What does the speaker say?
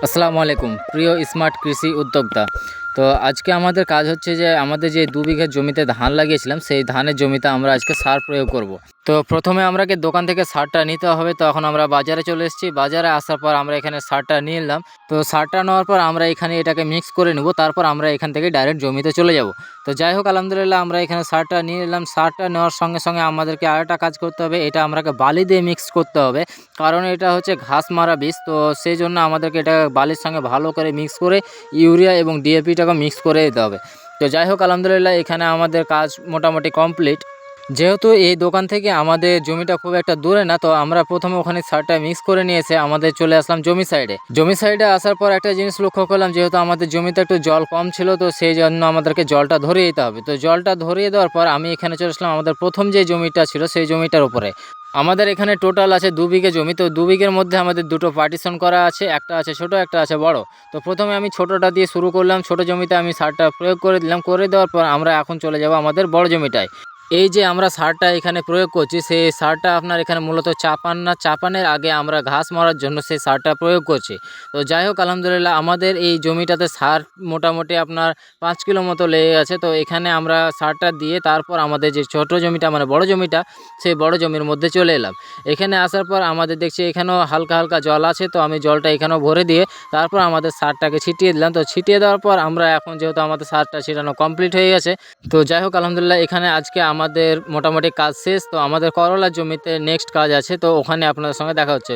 আসসালামু আলাইকুম প্রিয় স্মার্ট কৃষি উদ্যোক্তা। তো আজকে আমাদের কাজ হচ্ছে যে আমাদের যে 2 বিঘা জমিতে ধান লাগিয়েছিলাম সেই ধানের জমিতে আমরা আজকে সার প্রয়োগ করব। তো প্রথমে আমাকে দোকান থেকে সারটা নিতে হবে, তো এখন আমরা বাজারে চলে এসেছি। বাজারে আসার পর আমরা এখানে সারটা নিয়ে নিলাম। তো সারটা নেওয়ার পর আমরা এখানে এটাকে মিক্স করে নেব, তারপর আমরা এখান থেকে ডাইরেক্ট জমিতে চলে যাব। তো যাই হোক, আলহামদুলিল্লাহ আমরা এখানে সারটা নিয়ে নিলাম। সারটা নেওয়ার সঙ্গে সঙ্গে আমাদেরকে আরেকটা কাজ করতে হবে, এটা আমাকে বালি দিয়ে মিক্স করতে হবে, কারণ এটা হচ্ছে ঘাস মারা বীজ। তো সেই জন্য আমাদেরকে এটা বালির সঙ্গে ভালো করে মিক্স করে ইউরিয়া এবং ডিএপিটাকে মিক্স করে দিতে হবে। তো যাই হোক, আলহামদুলিল্লাহ এখানে আমাদের কাজ মোটামুটি কমপ্লিট। যেহেতু এই দোকান থেকে আমাদের জমিটা খুব একটা দূরে না, তো আমরা প্রথমে ওখানে সারটা মিক্স করে নিয়ে এসে আমাদের চলে আসলাম জমি সাইডে আসার পর একটা জিনিস লক্ষ্য করলাম, যেহেতু আমাদের জমিতে একটু জল কম ছিল, তো সেই জন্য আমাদেরকে জলটা ধরিয়ে দিতে হবে। তো জলটা ধরিয়ে দেওয়ার পর আমি এখানে চলে আসলাম আমাদের প্রথম যে জমিটা ছিল সেই জমিটার উপরে। আমাদের এখানে টোটাল আছে 2 বিঘে জমি। তো 2 বিঘের মধ্যে আমাদের দুটো পার্টিশন করা আছে, একটা আছে ছোট, একটা আছে বড়। তো প্রথমে আমি ছোটটা দিয়ে শুরু করলাম, ছোট জমিতে আমি সারটা প্রয়োগ করে দিলাম। করে দেওয়ার পর আমরা এখন চলে যাব আমাদের বড় জমিটায়। এই যে আমরা সারটা এখানে প্রয়োগ করছি, সেই সারটা আপনার এখানে মূলত চাপানের আগে আমরা ঘাস মারার জন্য সেই সারটা প্রয়োগ করছি। তো যাই হোক, আলহামদুলিল্লাহ আমাদের এই জমিটাতে সার মোটামুটি আপনার 5 কিলো মতো লেগে গেছে। তো এখানে আমরা সারটা দিয়ে তারপর আমাদের যে ছোট জমিটা মানে বড় জমিটা, সেই বড় জমির মধ্যে চলে এলাম। এখানে আসার পর আমাদের দেখছি এখানেও হালকা হালকা জল আছে, তো আমি জলটা এখানেও ভরে দিয়ে তারপর আমাদের সারটাকে ছিটিয়ে দিলাম। তো ছিটিয়ে দেওয়ার পর আমরা এখন যেহেতু আমাদের সারটা ছিটানো কমপ্লিট হয়ে গেছে, তো যাই হোক, আলহামদুলিল্লাহ এখানে আজকে আমাদের মোটামুটি কাজ শেষ। তো আমাদের করলার জমিতে নেক্সট কাজ আছে, তো ওখানে আপনাদের সঙ্গে দেখা হচ্ছে।